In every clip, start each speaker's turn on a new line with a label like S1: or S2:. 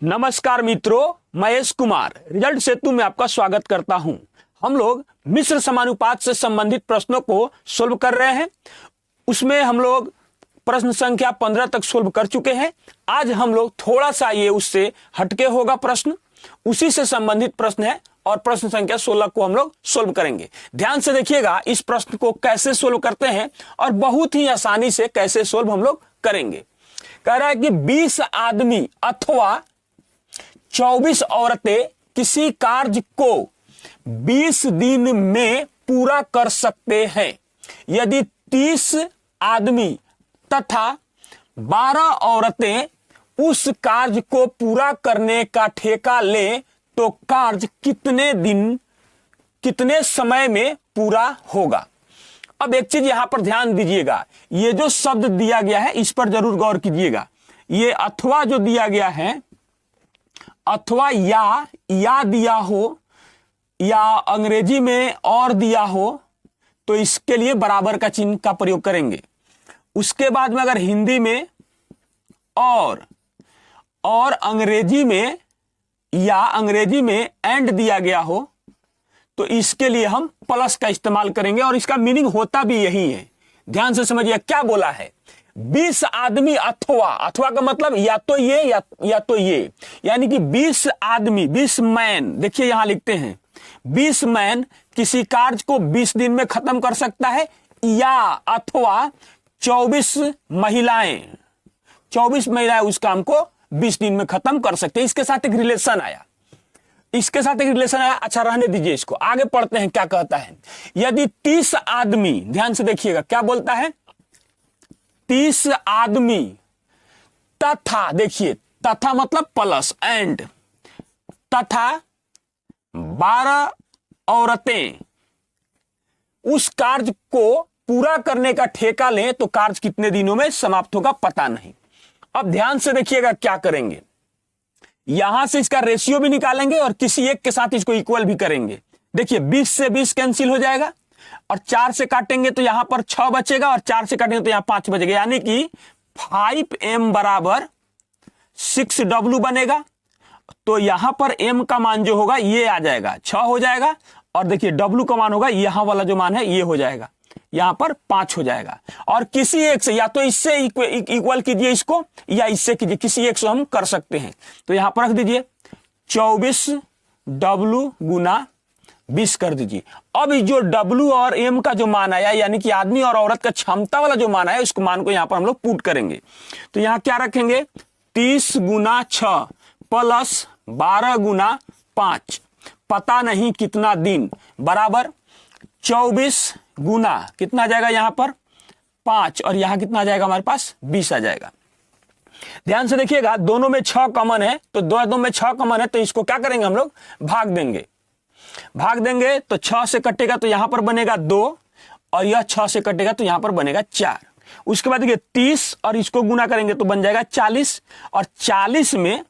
S1: नमस्कार मित्रों, महेश कुमार रिजल्ट सेतु में आपका स्वागत करता हूं। हम लोग मिश्र समानुपात से संबंधित प्रश्नों को सोल्व कर रहे हैं। उसमें हम लोग प्रश्न संख्या 15 तक सोल्व कर चुके हैं। आज हम लोग थोड़ा सा ये उससे हटके होगा प्रश्न, उसी से संबंधित प्रश्न है और प्रश्न संख्या 16 को हम लोग सोल्व करेंगे। ध्यान से देखिएगा इस प्रश्न को कैसे सोल्व करते हैं और बहुत ही आसानी से कैसे सोल्व हम लोग करेंगे। कह रहा है कि 20 आदमी अथवा 24 औरतें किसी कार्य को 20 दिन में पूरा कर सकते हैं। यदि 30 आदमी तथा 12 औरतें उस कार्य को पूरा करने का ठेका लें तो कार्य कितने समय में पूरा होगा। अब एक चीज यहां पर ध्यान दीजिएगा, ये जो शब्द दिया गया है इस पर जरूर गौर कीजिएगा। ये अथवा जो दिया गया है, अथवा या दिया हो या अंग्रेजी में और दिया हो तो इसके लिए बराबर का चिन्ह का प्रयोग करेंगे। उसके बाद में अगर हिंदी में और अंग्रेजी में या अंग्रेजी में एंड दिया गया हो तो इसके लिए हम प्लस का इस्तेमाल करेंगे और इसका मीनिंग होता भी यही है। ध्यान से समझिए क्या बोला है। 20 आदमी अथवा का मतलब या तो ये या तो ये, यानी कि 20 आदमी 20 मैन, देखिए यहां लिखते हैं 20 मैन किसी कार्य को 20 दिन में खत्म कर सकता है, या अथवा 24 महिलाएं उस काम को 20 दिन में खत्म कर सकते हैं। इसके साथ एक रिलेशन आया, अच्छा रहने दीजिए, इसको आगे पढ़ते हैं क्या कहता है। यदि 30 आदमी, ध्यान से देखिएगा क्या बोलता है, 30 आदमी तथा, देखिए तथा मतलब प्लस एंड, तथा 12 औरतें उस कार्य को पूरा करने का ठेका लें तो कार्य कितने दिनों में समाप्त होगा पता नहीं। अब ध्यान से देखिएगा क्या करेंगे, यहां से इसका रेशियो भी निकालेंगे और किसी एक के साथ इसको इक्वल भी करेंगे। देखिए 20 से 20 कैंसिल हो जाएगा और 4 से काटेंगे तो यहां पर 6 बचेगा और 4 से काटेंगे तो यहां 5 बचेगा, यानी कि 5m बराबर 6w बनेगा। तो यहां पर m का मान जो होगा ये आ जाएगा 6 हो जाएगा, और देखिए w का मान होगा यहां वाला जो मान है ये हो जाएगा, यहां पर 5 हो जाएगा। और किसी एक से, या तो इससे इक्वल कीजिए इसको या इससे कीजिए, किसी एक से हम कर सकते हैं। तो यहां पर रख दीजिए 24w गुना 20 कर दीजिए। अब जो w और m का जो मान आया, यानी कि आदमी और औरत का क्षमता वाला जो मान आया, उसको मान को यहां पर हम लोग पुट करेंगे। तो यहां क्या रखेंगे, 30 गुना 6 प्लस 12 गुना 5, पता नहीं कितना दिन, बराबर 24 गुना कितना आ जाएगा यहां पर 5, और यहां कितना आ जाएगा हमारे पास 20 आ जाएगा। ध्यान से देखिएगा दोनों में 6 कॉमन है, तो दोनों में 6 कॉमन है तो इसको क्या करेंगे हम लोग भाग देंगे तो 6 से कटेगा तो यहां पर बनेगा 2, और यह 6 से कटेगा तो यहां पर बनेगा 4। उसके बाद देखिए 30 और इसको गुना करेंगे तो बन जाएगा 40, और 40 में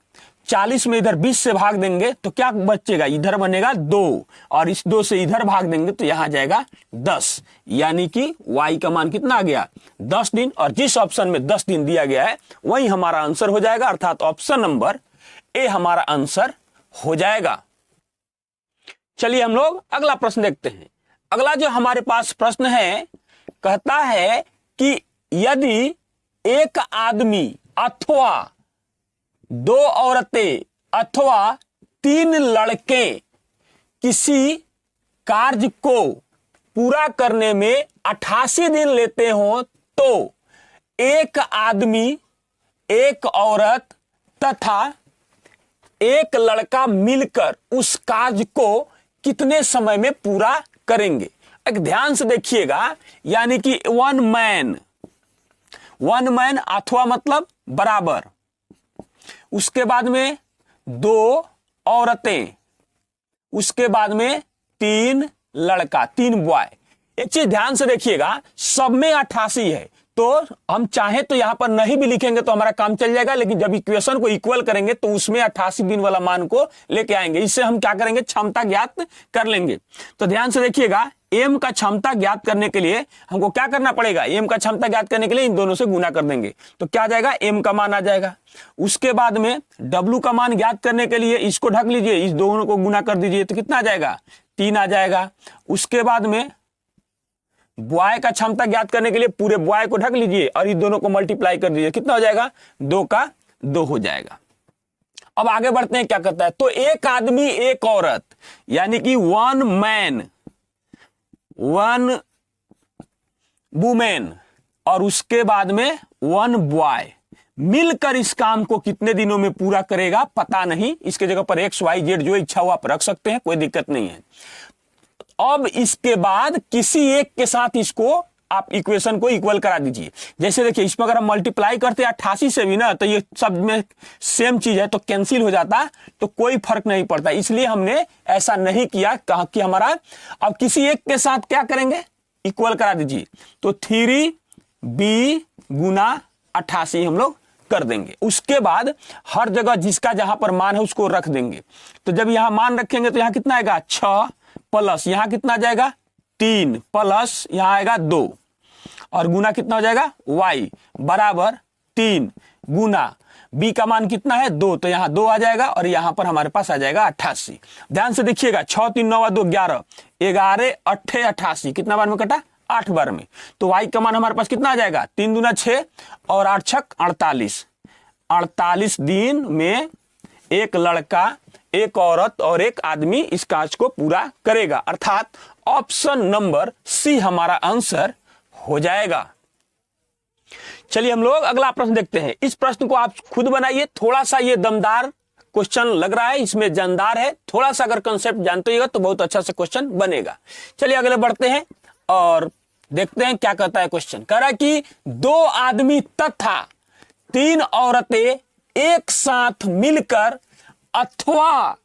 S1: इधर 20 से भाग देंगे तो क्या बचेगा, इधर बनेगा 2, और इस 2 से इधर भाग देंगे तो यहां जाएगा 10, यानी कि y का मान कितना आ गया 10 दिन। और जिस ऑप्शन में 10 दिन दिया गया है वही हमारा आंसर हो जाएगा, अर्थात ऑप्शन नंबर ए हमारा आंसर हो जाएगा। चलिए हम लोग अगला प्रश्न देखते हैं। अगला जो हमारे पास प्रश्न है, कहता है कि यदि एक आदमी अथवा 2 औरतें अथवा 3 लड़के किसी कार्य को पूरा करने में 88 दिन लेते हो तो एक आदमी, एक औरत तथा एक लड़का मिलकर उस कार्य को कितने समय में पूरा करेंगे। एक ध्यान से देखिएगा, यानी कि वन मैन अथवा मतलब बराबर, उसके बाद में 2 औरतें, उसके बाद में 3 लड़का 3 बॉय। एक चीज ध्यान से देखिएगा, सब में 88 है तो हम चाहे तो यहां पर नहीं भी लिखेंगे तो हमारा काम चल जाएगा, लेकिन जब इक्वेशन को इक्वल करेंगे तो उसमें 88 दिन वाला मान को लेके आएंगे। इससे हम क्या करेंगे, क्षमता ज्ञात कर लेंगे। तो ध्यान से देखिएगा एम का क्षमता ज्ञात करने के लिए हमको क्या करना पड़ेगा, एम का क्षमता ज्ञात करने के लिए इन दोनों से गुना कर देंगे तो क्या आ जाएगा, एम का मान आ जाएगा। उसके बाद में डब्ल्यू का मान ज्ञात करने के लिए इसको ढक लीजिए, इस दोनों को गुना कर दीजिए तो कितना आ जाएगा, 3 आ जाएगा। उसके बाद में बॉय का क्षमता ज्ञात करने के लिए पूरे बॉय को ढक लीजिए और इस दोनों को मल्टीप्लाई कर दीजिए, कितना हो जाएगा, 2 का 2 हो जाएगा। अब आगे बढ़ते हैं, क्या करता है, तो एक आदमी एक औरत यानी कि 1 मैन 1 वुमेन और उसके बाद में 1 बॉय मिलकर इस काम को कितने दिनों में पूरा करेगा पता नहीं, इसके जगह पर एक्स वाई जेड जो इच्छा हो आप रख सकते हैं, कोई दिक्कत नहीं है। अब इसके बाद किसी एक के साथ इसको आप इक्वेशन को इक्वल करा दीजिए। जैसे देखिए इसमें अगर हम मल्टीप्लाई करते हैं 88 से भी ना तो ये सब में सेम चीज है तो कैंसिल हो जाता तो कोई फर्क नहीं पड़ता, इसलिए हमने ऐसा नहीं किया, कहा कि हमारा अब किसी एक के साथ क्या करेंगे, इक्वल करा दीजिए तो 3b गुना 88 हम लोग कर देंगे। उसके बाद हर जगह जिसका जहां पर मान है उसको रख देंगे, तो जब यहां मान रखेंगे तो यहां कितना आएगा 6 प्लस यहां कितना जाएगा 3 प्लस यहां आएगा 2 और गुना कितना हो जाएगा y बराबर 3 गुना b का मान कितना है 2 तो यहां 2 आ जाएगा और यहां पर हमारे पास आ जाएगा 88। ध्यान से देखिएगा 6 3 9 2 11 11 8 88 कितना बार में कटा 8 बार में, तो y का मान हमारे पास कितना आ जाएगा 3 दूना 6 और 8 छक 48 48 दिन में एक लड़का एक औरत और एक आदमी इस काज को पूरा करेगा, अर्थात ऑप्शन नंबर सी हमारा आंसर हो जाएगा। चलिए हम लोग अगला प्रश्न देखते हैं। इस प्रश्न को आप खुद बनाइए, थोड़ा सा ये दमदार क्वेश्चन लग रहा है, इसमें जानदार है, थोड़ा सा अगर कंसेप्ट जानते होगा तो बहुत अच्छा से क्वेश्चन बनेगा। चलिए अगले बढ़ते हैं और देखते हैं क्या कहता है क्वेश्चन। कह रहा है कि 2 आदमी तथा 3 औरतें एक साथ मिलकर अथवा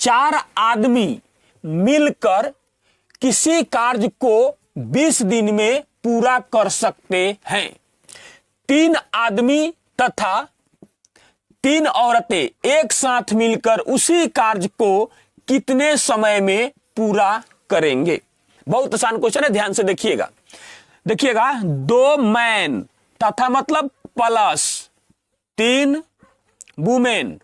S1: 4 आदमी मिलकर किसी कार्य को 20 दिन में पूरा कर सकते हैं। 3 आदमी तथा 3 औरतें एक साथ मिलकर उसी कार्य को कितने समय में पूरा करेंगे। बहुत आसान क्वेश्चन है, ध्यान से देखिएगा। देखिएगा 2 मैन तथा मतलब प्लस 3 वुमेन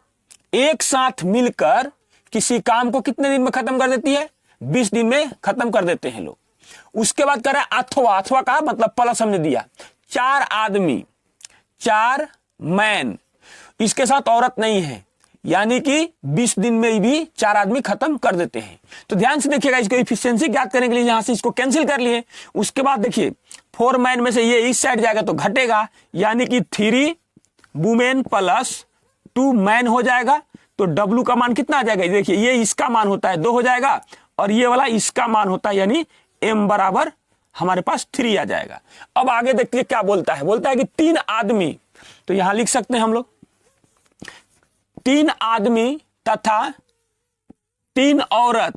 S1: एक साथ मिलकर किसी काम को कितने दिन में खत्म कर देती है, 20 दिन में खत्म कर देते हैं लोग। उसके बाद कह रहा है अथवा, अथवा का मतलब प्लस हमने दिया, 4 आदमी 4 मैन, इसके साथ औरत नहीं है, यानी कि 20 दिन में भी 4 आदमी खत्म कर देते हैं। तो ध्यान से देखिएगा, इसको इफिशिएंसी ज्ञात करने के लिए यहां से इसको कैंसिल कर लिए। उसके बाद देखिए 4 मैन में से ये इस साइड जाएगा तो घटेगा, यानी कि 3 वुमेन प्लस 2 मैन हो जाएगा। तो W का मान कितना आ जाएगा, देखिए ये इसका मान होता है 2 हो जाएगा और ये वाला इसका मान होता है, यानी M बराबर हमारे पास 3 आ जाएगा। अब आगे देखते हैं क्या बोलता है, बोलता है कि 3 आदमी, तो यहां लिख सकते हैं हम लोग 3 आदमी तथा 3 औरत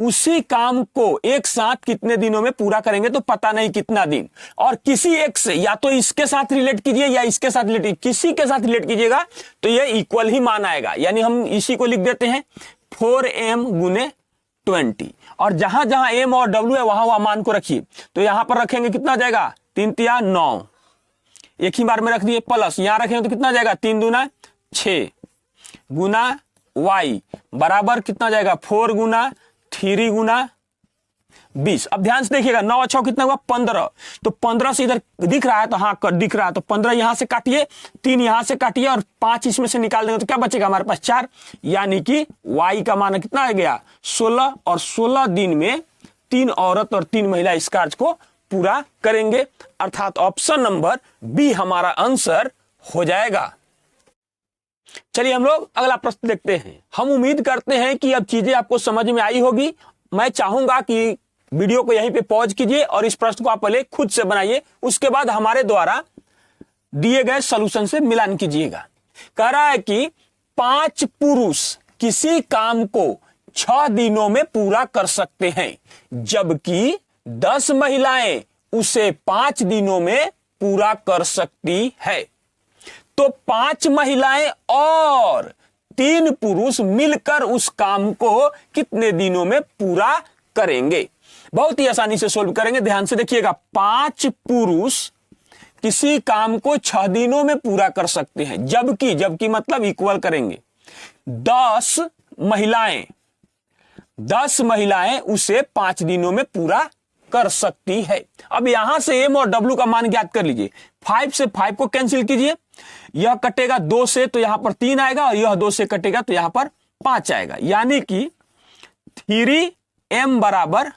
S1: उसी काम को एक साथ कितने दिनों में पूरा करेंगे, तो पता नहीं कितना दिन, और किसी एक से या तो इसके साथ रिलेट कीजिए या इसके साथ रिलेट, किसी के साथ रिलेट कीजिएगा तो ये इक्वल ही मान आएगा, यानी हम इसी को लिख देते हैं 4m गुने 20 और जहां जहां m और w है वहां वहां मान को रखिए। तो यहां पर रखेंगे कितना आ जाएगा 3 तिया 9, एक ही बार में रख दिए, प्लस यहां रखेंगे तो कितना जाएगा 3 दूना 6 गुना y बराबर कितना जाएगा 4 गुना 3 गुना 20। अब ध्यान से देखिएगा 9 अच्छा कितना हुआ 15, तो 15 से इधर दिख रहा है तो हाँ दिख रहा है, तो 15 यहां से काटिए, 3 यहां से काटिए और 5 इसमें से निकाल देंगे तो क्या बचेगा हमारे पास 4, यानी कि y का मान कितना आ गया 16 और 16 दिन में 3 औरत और 3 महिला इस कार्य को पूरा करेंगे, अर्थात ऑप्शन नंबर बी हमारा आंसर हो जाएगा। चलिए हम लोग अगला प्रश्न देखते हैं। हम उम्मीद करते हैं कि अब चीजें आपको समझ में आई होगी। मैं चाहूंगा कि वीडियो को यहीं पे पॉज कीजिए और इस प्रश्न को आप पहले खुद से बनाइए, उसके बाद हमारे द्वारा दिए गए सॉल्यूशन से मिलान कीजिएगा। कह रहा है कि 5 पुरुष किसी काम को 6 दिनों में पूरा कर सकते हैं, जबकि 10 महिलाएं उसे 5 दिनों में पूरा कर सकती है। तो 5 महिलाएं और 3 पुरुष मिलकर उस काम को कितने दिनों में पूरा करेंगे। बहुत ही आसानी से सोल्व करेंगे। ध्यान से देखिएगा, 5 पुरुष किसी काम को 6 दिनों में पूरा कर सकते हैं, जबकि मतलब इक्वल करेंगे 10 महिलाएं उसे 5 दिनों में पूरा कर सकती है। अब यहां से एम और डब्ल्यू का मान ज्ञात कर लीजिए। 5 से 5 को कैंसिल कीजिए, यह कटेगा 2 से तो यहां पर 3 आएगा, और यह 2 से कटेगा तो यहां पर 5 आएगा, यानी कि 3m बराबर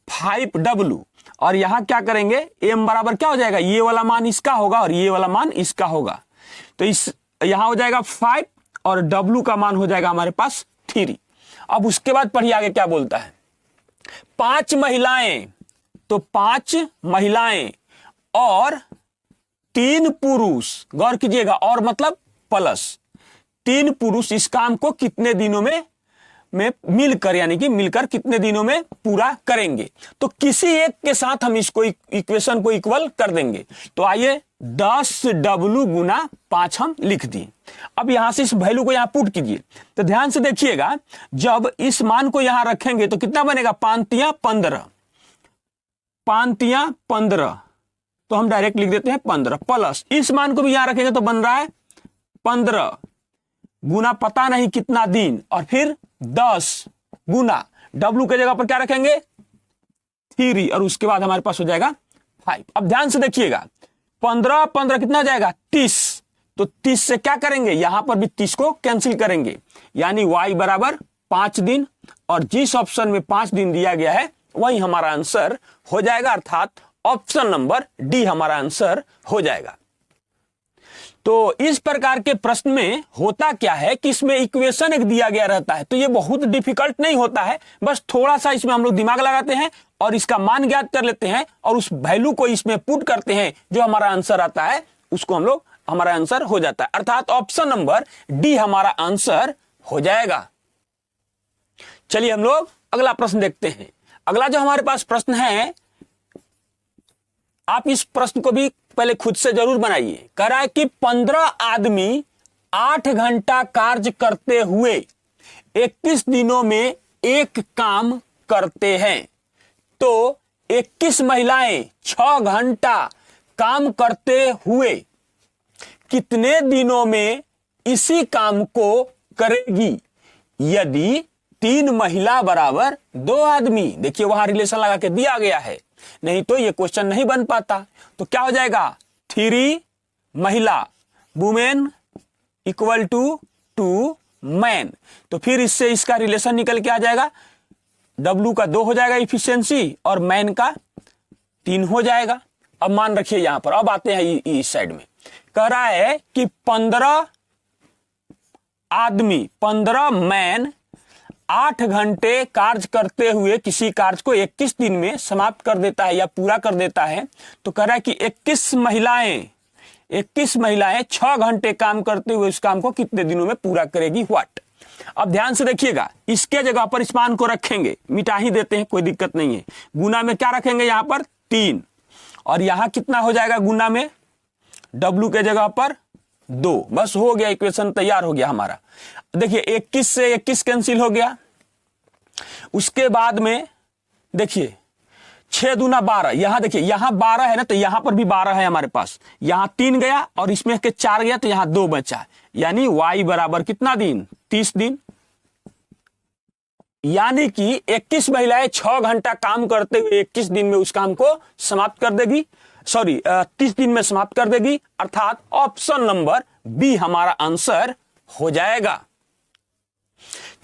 S1: 5w। और यहां क्या करेंगे, m बराबर क्या हो जाएगा, ये वाला मान इसका होगा और ये वाला मान इसका होगा, तो इस यहां हो जाएगा 5 और w का मान हो जाएगा हमारे पास 3। अब उसके बाद पढ़िए आगे क्या बोलता है। 5 महिलाएं, तो 5 महिलाएं और 3 पुरुष, गौर कीजिएगा, और मतलब प्लस 3 पुरुष इस काम को कितने दिनों में मिलकर, यानी कि मिलकर कितने दिनों में पूरा करेंगे। तो किसी एक के साथ हम इसको इक्वेशन को इक्वल कर देंगे। तो आइए 10w गुना 5 हम लिख दिए। अब यहां से इस वैल्यू को यहां पुट कीजिए। तो ध्यान से देखिएगा, जब इस मान को यहां रखेंगे तो कितना बनेगा, 5 5 15, तो हम डायरेक्ट लिख देते हैं 15, प्लस इस मान को भी यहां रखेंगे तो बन रहा है 15 गुना पता नहीं कितना दिन, और फिर 10 गुना w के जगह पर क्या रखेंगे 3, और उसके बाद हमारे पास हो जाएगा 5। अब ध्यान से देखिएगा, 15 15 कितना जाएगा 30, तो 30 से क्या करेंगे, यहां पर भी 30 को कैंसिल करेंगे, यानी y बराबर 5 दिन, और जिस ऑप्शन में 5 दिन दिया गया है वही हमारा आंसर हो जाएगा, अर्थात ऑप्शन नंबर डी हमारा आंसर हो जाएगा। तो इस प्रकार के प्रश्न में होता क्या है कि इसमें इक्वेशन एक दिया गया रहता है, तो ये बहुत डिफिकल्ट नहीं होता है, बस थोड़ा सा इसमें हम लोग दिमाग लगाते हैं और इसका मान ज्ञात कर लेते हैं और उस वैल्यू को इसमें पुट करते हैं, जो हमारा आंसर आता है उसको हम लोग, हमारा आंसर हो जाता है, अर्थात ऑप्शन नंबर डी हमारा आंसर हो जाएगा। चलिए हम लोग अगला प्रश्न देखते हैं। अगला जो हमारे पास प्रश्न है, आप इस प्रश्न को भी पहले खुद से जरूर बनाइए। कह रहा है कि 15 आदमी 8 घंटा कार्य करते हुए 21 दिनों में एक काम करते हैं, तो 21 महिलाएं 6 घंटा काम करते हुए कितने दिनों में इसी काम को करेगी यदि 3 महिला बराबर 2 आदमी। देखिए वहां रिलेशन लगा के दिया गया है, नहीं तो ये क्वेश्चन नहीं बन पाता। तो क्या हो जाएगा, 3 महिला वुमेन इक्वल टू 2 मैन, तो फिर इससे इसका रिलेशन निकल के आ जाएगा, W का 2 हो जाएगा इफिशियंसी और मैन का 3 हो जाएगा। अब मान रखिए यहां पर, अब आते हैं इस साइड में। कह रहा है कि 15 आदमी 15 मैन 8 घंटे कार्य करते हुए किसी कार्य को 21 दिन में समाप्त कर देता है या पूरा कर देता है, तो कह रहा है कि 21 महिलाएं 6 घंटे काम करते हुए उस काम को कितने दिनों में पूरा करेगी, व्हाट। अब ध्यान से देखिएगा, इसके जगह पर इस मान को रखेंगे, मिटा ही देते हैं, कोई दिक्कत नहीं है। गुना में क्या रखेंगे, यहां पर 3, और यहां कितना हो जाएगा गुना में, W के जगह पर 2, बस हो गया, इक्वेशन तैयार हो गया हमारा। देखिए 21 से 21 कैंसिल हो गया, उसके बाद में देखिए 6 दूना 12, यहां देखिए यहां 12 है ना, तो यहां पर भी 12 है हमारे पास, यहां 3 गया और इसमें के 4 गया, तो यहां 2 बचा, यानी y बराबर कितना दिन, 30 दिन। यानी कि 21 महिलाएं 6 घंटा काम करते हुए 21 दिन में उस काम को समाप्त कर देगी, 30 दिन में समाप्त कर देगी, अर्थात ऑप्शन नंबर बी हमारा आंसर हो जाएगा।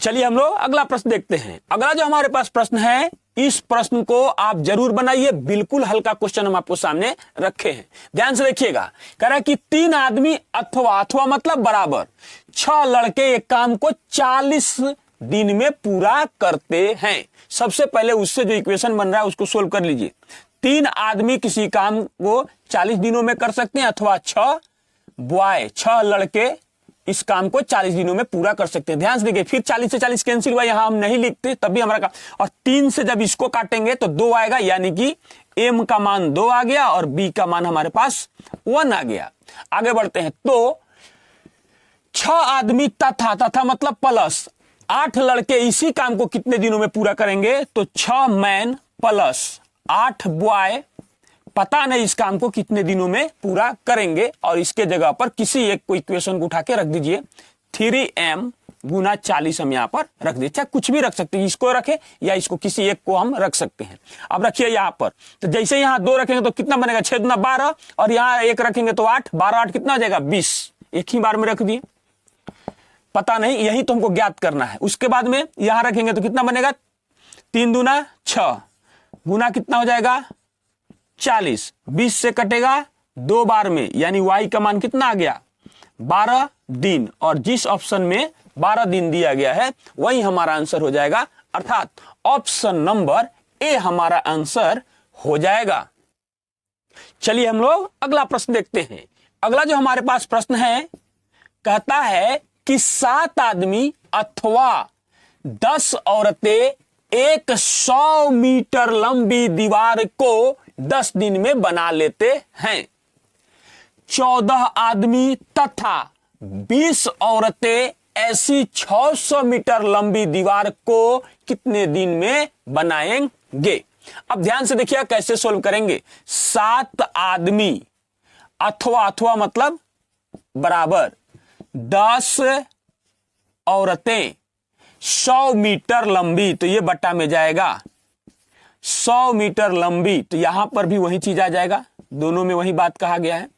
S1: चलिए हम लोग अगला प्रश्न देखते हैं। अगला जो हमारे पास प्रश्न है, इस प्रश्न को आप जरूर बनाइए, बिल्कुल हल्का क्वेश्चन हम आपको सामने रखे हैं। ध्यान से देखिएगा, कह रहा है कि 3 आदमी अथवा मतलब बराबर 6 लड़के एक काम को 40 दिन में पूरा करते हैं। सबसे पहले उससे जो इक्वेशन बन रहा है उसको सोल्व कर लीजिए। 3 आदमी किसी काम को 40 दिनों में कर सकते हैं, अथवा 6 लड़के इस काम को 40 दिनों में पूरा कर सकते हैं। ध्यान से देखिए, फिर 40 से 40 कैंसिल हुआ, यहां हम नहीं लिखते तब भी हमारा और 3 से जब इसको काटेंगे तो 2 आएगा, यानी कि m का मान 2 आ गया और b का मान हमारे पास 1 आ गया। आगे बढ़ते हैं, तो 6 आदमी तथा मतलब प्लस 8 लड़के इसी काम को कितने दिनों में पूरा करेंगे, तो 6 मैन प्लस 8 बॉय पता नहीं इस काम को कितने दिनों में पूरा करेंगे, और इसके जगह पर किसी एक को इक्वेशन को उठा के रख दीजिए 3m गुना 40 हम यहां पर रख दीजिए, चाहे कुछ भी रख सकते हैं, इसको रखे या इसको किसी एक को हम रख सकते हैं। अब रखिए यहां पर, तो जैसे यहां 2 रखेंगे तो कितना बनेगा 6 दूना 12, और यहां 1 रखेंगे तो 8, 12 8 कितना हो जाएगा 20, एक ही बार में रख दिए, पता नहीं, यही तो हमको ज्ञात करना है। उसके बाद में यहां रखेंगे तो कितना बनेगा 3 दूना 6 गुना कितना हो जाएगा 40, 20 से कटेगा 2 बार में, यानी y का मान कितना आ गया 12 दिन, और जिस ऑप्शन में 12 दिन दिया गया है वही हमारा आंसर हो जाएगा, अर्थात ऑप्शन नंबर ए हमारा आंसर हो जाएगा। चलिए हम लोग अगला प्रश्न देखते हैं। अगला जो हमारे पास प्रश्न है, कहता है कि 7 आदमी अथवा 10 औरतें एक 100 मीटर लंबी दीवार को 10 दिन में बना लेते हैं। 14 आदमी तथा 20 औरतें ऐसी 600 मीटर लंबी दीवार को कितने दिन में बनाएंगे। अब ध्यान से देखिए कैसे सोल्व करेंगे। 7 आदमी अथवा मतलब बराबर 10 औरतें 100 मीटर लंबी, तो ये बट्टा में जाएगा 100 मीटर लंबी, तो यहां पर भी वही चीज आ जाएगा, दोनों में वही बात कहा गया है।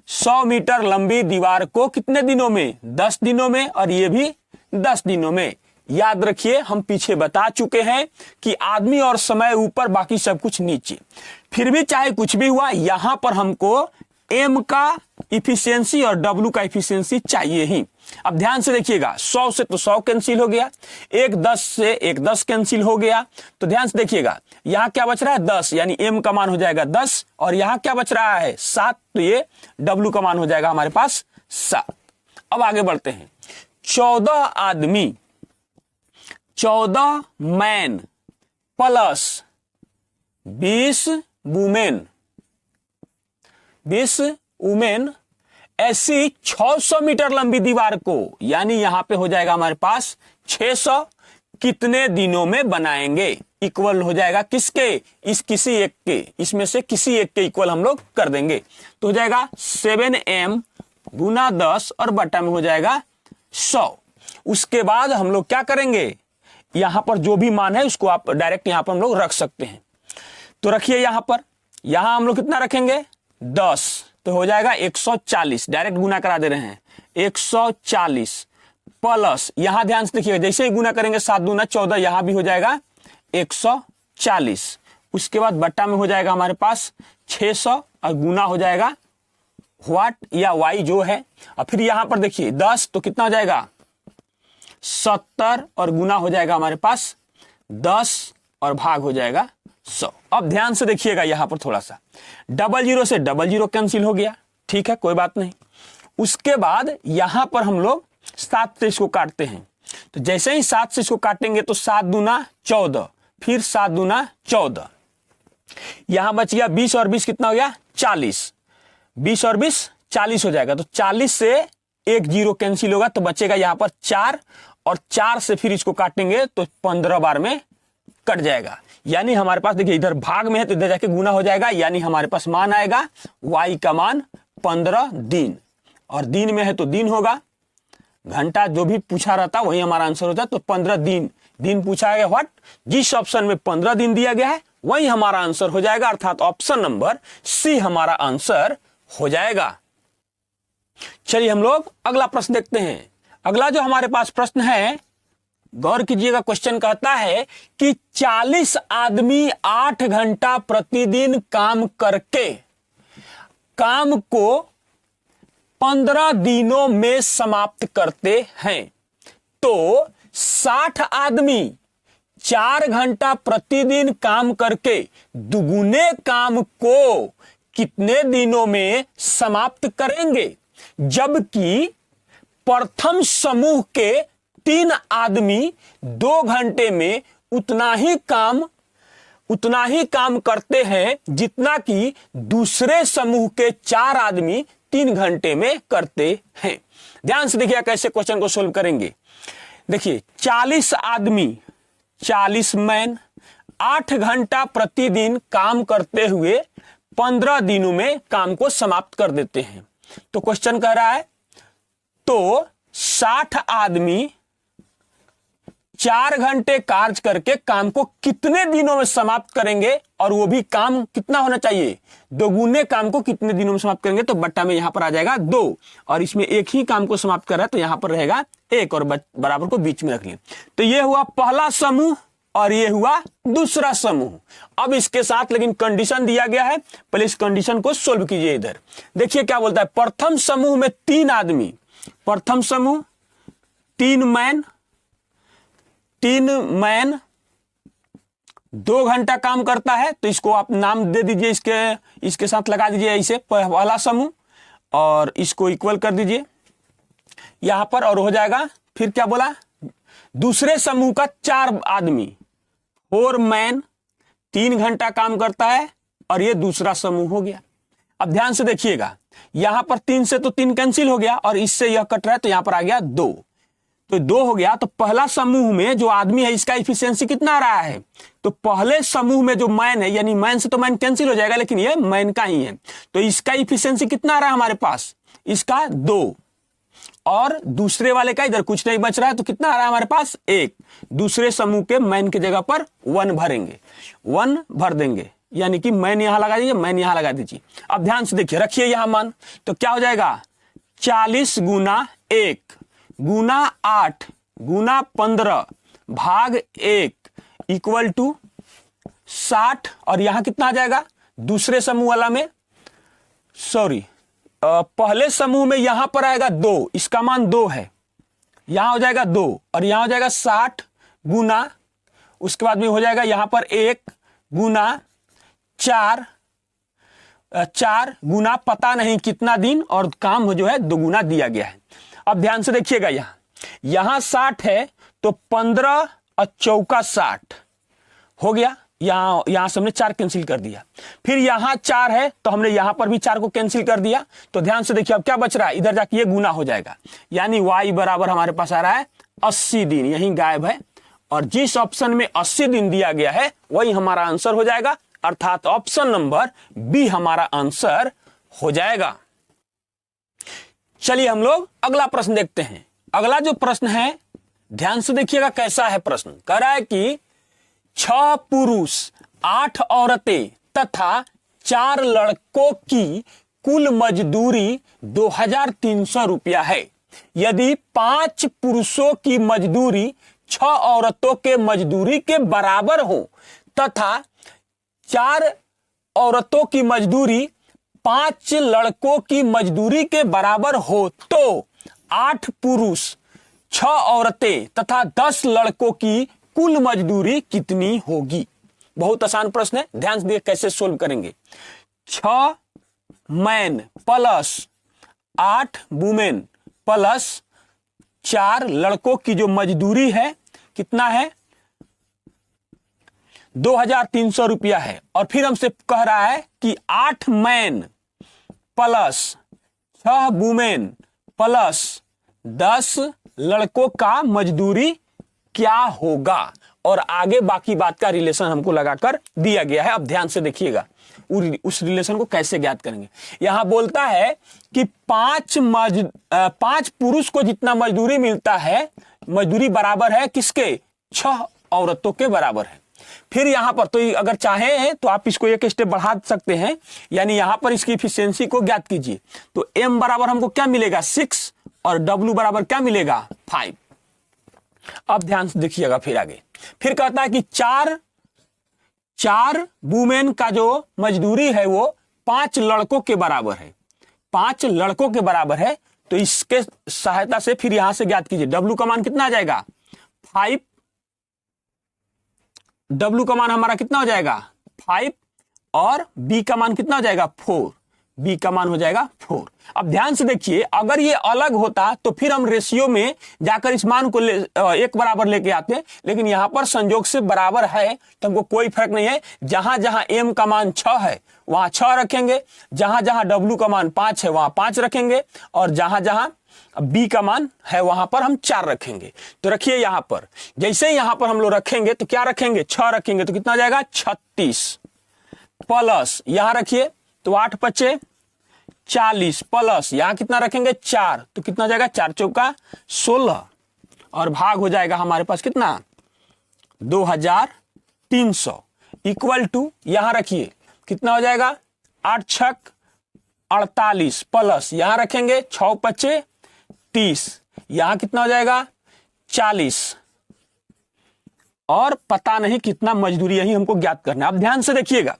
S1: 100 मीटर लंबी दीवार को कितने दिनों में 10 दिनों में, और ये भी 10 दिनों में। याद रखिए हम पीछे बता चुके हैं कि आदमी और समय ऊपर, बाकी सब कुछ नीचे। फिर भी चाहे कुछ भी हुआ, यहां पर हमको एम का इफिशियंसी और डब्ल्यू का इफिशियंसी चाहिए ही। अब ध्यान से देखिएगा, 100 से तो 100 कैंसिल हो गया, 1 10 से 1 10 कैंसिल हो गया, तो ध्यान से देखिएगा यहां क्या बच रहा है 10, यानी एम का मान हो जाएगा 10, और यहां क्या बच रहा है 7, तो ये डब्ल्यू का मान हो जाएगा हमारे पास 7। अब आगे बढ़ते हैं। 14 आदमी 14 मैन प्लस 20 वुमेन, 20 वुमेन ऐसी 600 मीटर लंबी दीवार को, यानी यहां पे हो जाएगा हमारे पास 600, कितने दिनों में बनाएंगे। इक्वल हो जाएगा किसके, इस किसी एक के, इसमें से किसी एक के इक्वल हम लोग कर देंगे, तो हो जाएगा 7m गुना 10 और बटा में हो जाएगा 100। उसके बाद हम लोग क्या करेंगे, यहां पर जो भी मान है उसको आप डायरेक्ट यहां पर हम लोग रख सकते हैं। तो रखिए यहां पर, यहां हम लोग कितना रखेंगे 10, तो हो जाएगा 140, डायरेक्ट गुना करा दे रहे हैं 140 प्लस, यहां ध्यान से देखिएगा जैसे ही गुना करेंगे 7 दूना 14, यहां भी हो जाएगा 140। उसके बाद बट्टा में हो जाएगा हमारे पास 600 और गुना हो जाएगा व्हाट या वाई जो है। और फिर यहां पर देखिए 10 तो कितना हो जाएगा 70 और गुना हो जाएगा हमारे पास 10 और भाग हो जाएगा 100। अब ध्यान से देखिएगा यहां पर थोड़ा सा 00 से 00 कैंसिल हो गया, ठीक है कोई बात नहीं। उसके बाद यहां पर हम लोग 7 से इसको काटते हैं, तो जैसे ही 7 से इसको काटेंगे तो 7 दूना 14, फिर 7 दूना 14, यहां बच गया 20 और 20 कितना हो गया 40, 20 और 20 40 हो जाएगा, तो 40 से 1 0 कैंसिल होगा, तो बचेगा यहां पर 4, और 4 से फिर इसको काटेंगे तो 15 बार में कट जाएगा। यानी हमारे पास देखिए इधर भाग में है तो इधर जाके गुना हो जाएगा, यानी हमारे पास मान आएगा y का मान 15 दिन, और दिन में है तो दिन होगा, घंटा जो भी पूछा रहता वही हमारा आंसर होता है। तो 15 दिन, दिन पूछा गया व्हाट, जिस ऑप्शन में 15 दिन दिया गया है वही हमारा आंसर हो जाएगा, अर्थात ऑप्शन नंबर सी हमारा आंसर हो जाएगा। चलिए हम लोग अगला प्रश्न देखते हैं। अगला जो हमारे पास प्रश्न है, गौर कीजिएगा, क्वेश्चन कहता है कि 40 आदमी 8 घंटा प्रतिदिन काम करके काम को 15 दिनों में समाप्त करते हैं, तो 60 आदमी 4 घंटा प्रतिदिन काम करके दुगुने काम को कितने दिनों में समाप्त करेंगे, जबकि प्रथम समूह के 3 आदमी 2 घंटे में उतना ही काम करते हैं जितना कि दूसरे समूह के 4 आदमी 3 घंटे में करते हैं। ध्यान से देखिए कैसे क्वेश्चन को सोल्व करेंगे। देखिए 40 आदमी 40 मैन 8 घंटा प्रतिदिन काम करते हुए 15 दिनों में काम को समाप्त कर देते हैं। तो क्वेश्चन कह रहा है तो 60 आदमी 4 घंटे कार्य करके काम को कितने दिनों में समाप्त करेंगे, और वो भी काम कितना होना चाहिए, दोगुने काम को कितने दिनों में समाप्त करेंगे। तो बट्टा में यहां पर आ जाएगा 2, और इसमें एक ही काम को समाप्त कर रहा है तो यहां पर रहेगा 1 और बराबर को बीच में रख लिया। तो ये हुआ पहला समूह और ये हुआ दूसरा समूह। अब इसके साथ लेकिन कंडीशन दिया गया है, पहले इस कंडीशन को सोल्व कीजिए। इधर देखिए क्या बोलता है, प्रथम समूह में 3 आदमी, प्रथम समूह 3 मैन 2 घंटा काम करता है, तो इसको आप नाम दे दीजिए, इसके साथ लगा दीजिए ऐसे, पहला समूह, और इसको इक्वल कर दीजिए यहां पर, और हो जाएगा। फिर क्या बोला, दूसरे समूह का 4 आदमी 4 मैन 3 घंटा काम करता है, और ये दूसरा समूह हो गया। अब ध्यान से देखिएगा, यहां पर 3 से तो 3 कैंसिल हो गया, और इससे यह कट रहा है तो यहां पर आ गया 2, तो 2 हो गया। तो पहला समूह में जो आदमी है इसका इफिशियंसी कितना आ रहा है, तो पहले समूह में जो मैन है, यानी मैन से तो मैन कैंसिल हो जाएगा, लेकिन ये मैन का ही है, तो इसका इफिशियंसी कितना आ रहा है हमारे पास, इसका 2, और दूसरे वाले का इधर कुछ नहीं बच रहा है तो कितना आ रहा है हमारे पास 1। दूसरे समूह के मैन की जगह पर 1 भरेंगे, 1 भर देंगे, यानी कि मैन यहां लगा दीजिए, मैन यहां लगा दीजिए। अब ध्यान से देखिए, रखिए यहां मान, तो क्या हो जाएगा 40 गुना 1 गुना 8 गुना 15 भाग 1 इक्वल टू 60, और यहां कितना आ जाएगा दूसरे समूह वाला में, सॉरी पहले समूह में यहां पर आएगा 2, इसका मान 2 है, यहां हो जाएगा 2, और यहां हो जाएगा 60 गुना, उसके बाद में हो जाएगा यहां पर 1 गुना 4 गुना पता नहीं कितना दिन, और काम जो है 2 गुना दिया गया है। अब ध्यान से देखिएगा, यहां 60 है तो 15 और चौका 60 हो गया, यहां से हमने 4 कैंसिल कर दिया। फिर यहां 4 है तो हमने यहां पर भी 4 को कैंसिल कर दिया। तो ध्यान से देखिए अब क्या बच रहा है, इधर जाके ये गुना हो जाएगा, यानी y बराबर हमारे पास आ रहा है 80 दिन, यहीं गायब है, और जिस ऑप्शन में 80 दिन दिया गया है वही हमारा आंसर हो जाएगा, अर्थात ऑप्शन नंबर बी हमारा आंसर हो जाएगा। चलिए हम लोग अगला प्रश्न देखते हैं। अगला जो प्रश्न है ध्यान से देखिएगा कैसा है प्रश्न। कह रहा है कि 6 पुरुष 8 औरतें तथा 4 लड़कों की कुल मजदूरी 2300 रुपया है। यदि 5 पुरुषों की मजदूरी 6 औरतों के मजदूरी के बराबर हो तथा 4 औरतों की मजदूरी 5 लड़कों की मजदूरी के बराबर हो तो 8 पुरुष 6 औरतें तथा 10 लड़कों की कुल मजदूरी कितनी होगी। बहुत आसान प्रश्न है, ध्यान से देखिए कैसे सोल्व करेंगे। 6 मैन प्लस 8 वुमेन प्लस 4 लड़कों की जो मजदूरी है कितना है 2300 रुपया है, और फिर हमसे कह रहा है कि 8 मैन प्लस 6 वुमेन प्लस 10 लड़कों का मजदूरी क्या होगा, और आगे बाकी बात का रिलेशन हमको लगाकर दिया गया है। अब ध्यान से देखिएगा उस रिलेशन को कैसे ज्ञात करेंगे। यहां बोलता है कि 5 पुरुष को जितना मजदूरी मिलता है, मजदूरी बराबर है किसके 6 औरतों के बराबर है। फिर यहां पर तो अगर चाहे तो आप इसको एक स्टेप बढ़ा सकते हैं, यानी यहां पर इसकी इफिशियंसी को ज्ञात कीजिए। तो m बराबर हमको क्या मिलेगा 6 और w बराबर क्या मिलेगा 5। अब ध्यान से देखिएगा फिर आगे, फिर कहता है कि 4 वुमेन का जो मजदूरी है वो 5 लड़कों के बराबर है, 5 लड़कों के बराबर है। तो इसके सहायता से फिर यहां से ज्ञात कीजिए w का मान कितना आ जाएगा 5, w का मान हमारा कितना हो जाएगा 5, और b का मान कितना हो जाएगा 4, b का मान हो जाएगा 4। अब ध्यान से देखिए, अगर ये अलग होता तो फिर हम रेशियो में जाकर इस मान को एक बराबर लेके आते, लेकिन यहां पर संयोग से बराबर है तो हमको कोई फर्क नहीं है। जहां जहां m का मान 6 है वहां 6 रखेंगे, जहां जहां w का मान 5 है वहां 5 रखेंगे, और जहां जहां अब बी का मान है वहां पर हम 4 रखेंगे, तो रखिए यहां पर। जैसे ही यहां पर हम लोग रखेंगे तो क्या रखेंगे, 6 रखेंगे तो कितना हो जाएगा 36, प्लस यहां रखिए तो 8 पचे 40, प्लस यहां कितना रखेंगे 4, तो कितना हो जाएगा 4 चौका 16, और भाग हो जाएगा हमारे पास कितना 2300, इक्वल टू यहां रखिए कितना हो जाएगा 8 छक 48, प्लस यहां रखेंगे 6 पचे 30, यहां कितना हो जाएगा 40, और पता नहीं कितना मजदूरी यही हमको ज्ञात करना है। अब ध्यान से देखिएगा,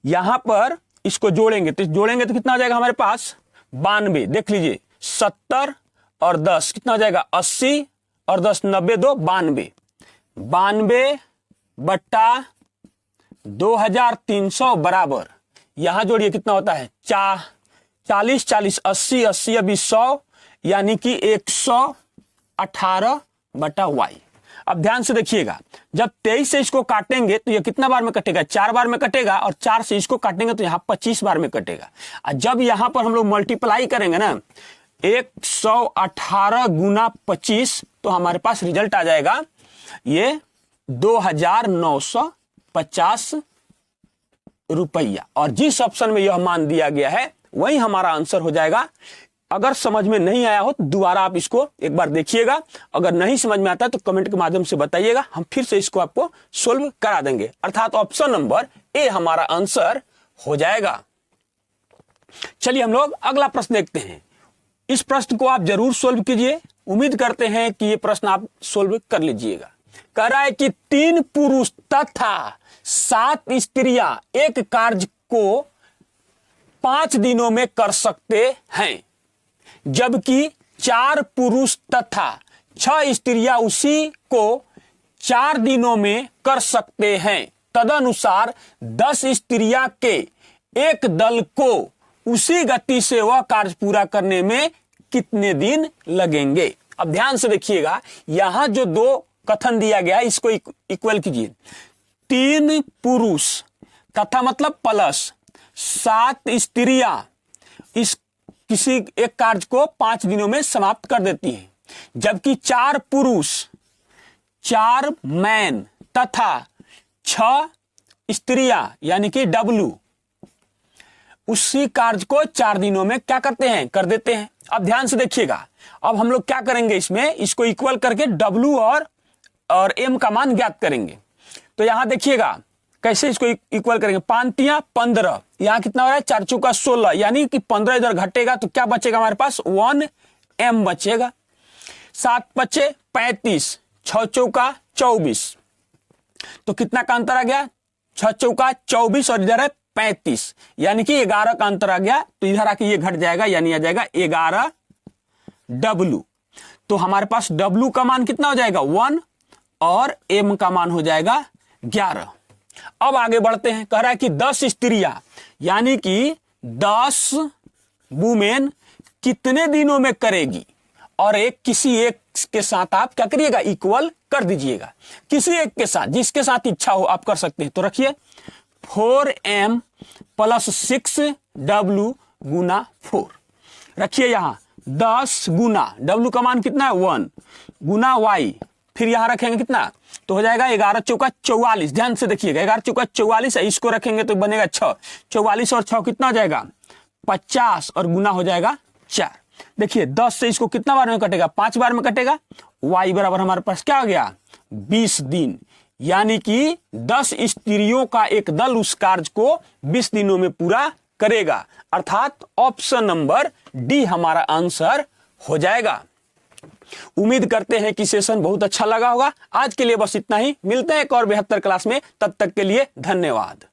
S1: यहां पर इसको जोड़ेंगे तो कितना हो जाएगा हमारे पास 92, देख लीजिए 70 और 10 कितना हो जाएगा 80, और 10 90 2 92 बट्टा 2300 बराबर, यहां जोड़िए कितना होता है 40 40 80 80 अभी 100, यानी कि 118 बटा y। अब ध्यान से देखिएगा, जब 23 से इसको काटेंगे तो ये कितना बार में कटेगा 4 बार में कटेगा, और 4 से इसको काटेंगे तो यहाँ 25 बार में कटेगा। और जब यहां पर हम लोग मल्टीप्लाई करेंगे ना 118 गुना 25, तो हमारे पास रिजल्ट आ जाएगा ये 2950 रुपया, और जिस ऑप्शन में यह मान दिया गया है वही हमारा आंसर हो जाएगा। अगर समझ में नहीं आया हो तो दोबारा आप इसको एक बार देखिएगा, अगर नहीं समझ में आता है तो कमेंट के माध्यम से बताइएगा, हम फिर से इसको आपको सोल्व करा देंगे। अर्थात ऑप्शन नंबर ए हमारा आंसर हो जाएगा। चलिए हम लोग अगला प्रश्न देखते हैं। इस प्रश्न को आप जरूर सोल्व कीजिए, उम्मीद करते हैं कि ये प्रश्न आप सोल्व कर लीजिएगा। कह रहा है कि 3 पुरुष तथा 7 स्त्रियां एक कार्य को 5 दिनों में कर सकते हैं, जबकि 4 पुरुष तथा 6 स्त्रियां उसी को 4 दिनों में कर सकते हैं। तदनुसार 10 स्त्रियां के एक दल को उसी गति से वह कार्य पूरा करने में कितने दिन लगेंगे। अब ध्यान से देखिएगा, यहां जो 2 कथन दिया गया है इसको इक्वल कीजिए। 3 पुरुष तथा मतलब प्लस 7 स्त्रियां इस किसी एक कार्य को 5 दिनों में समाप्त कर देती हैं, जबकि 4 पुरुष 4 मैन तथा 6 स्त्रियां यानी कि W उसी कार्य को 4 दिनों में क्या करते हैं, कर देते हैं। अब ध्यान से देखिएगा, अब हम लोग क्या करेंगे, इसमें इसको इक्वल करके W और M का मान ज्ञात करेंगे। तो यहां देखिएगा कैसे इसको इक्वल करेंगे। 5 तियां 15, यहां कितना हो रहा है 4 चौका 16, यानी कि 15 इधर घटेगा तो क्या बचेगा हमारे पास 1M बचेगा। 7 बचे 35, 6 चौका 24, तो कितना का अंतर आ गया 6 चौका 24 और इधर है 35, यानी कि 11 का अंतर आ गया। तो इधर आके ये घट जाएगा, यानी आ जाएगा 11 W। तो हमारे पास W का मान कितना हो जाएगा 1 और M का मान हो जाएगा 11। अब आगे बढ़ते हैं, कह रहा है कि 10 स्त्रियां यानी कि 10 वुमेन कितने दिनों में करेगी, और किसी एक के साथ आप क्या करिएगा इक्वल कर दीजिएगा। किसी एक के साथ, जिसके साथ इच्छा हो आप कर सकते हैं। तो रखिए 4M प्लस 6W गुना 4, रखिए यहां 10 गुना W का मान कितना है 1 गुना Y, फिर यहां रखेंगे कितना, तो हो जाएगा 11 चौका 44। ध्यान से देखिएगा 11 चौका 44 है, इसको रखेंगे तो बनेगा 6, 44 और 6 कितना हो जाएगा 50, और गुना हो जाएगा 4। देखिए 10 से इसको कितना बार में कटेगा 5 बार में कटेगा। Y बराबर हमारे पास क्या हो गया 20 दिन, यानी कि 10 स्त्रियों का एक दल उस कार्य को 20 दिनों में पूरा करेगा। अर्थात ऑप्शन नंबर डी हमारा आंसर हो जाएगा। उम्मीद करते हैं कि सेशन बहुत अच्छा लगा होगा। आज के लिए बस इतना ही, मिलते हैं एक और बेहतर क्लास में, तब तक के लिए धन्यवाद।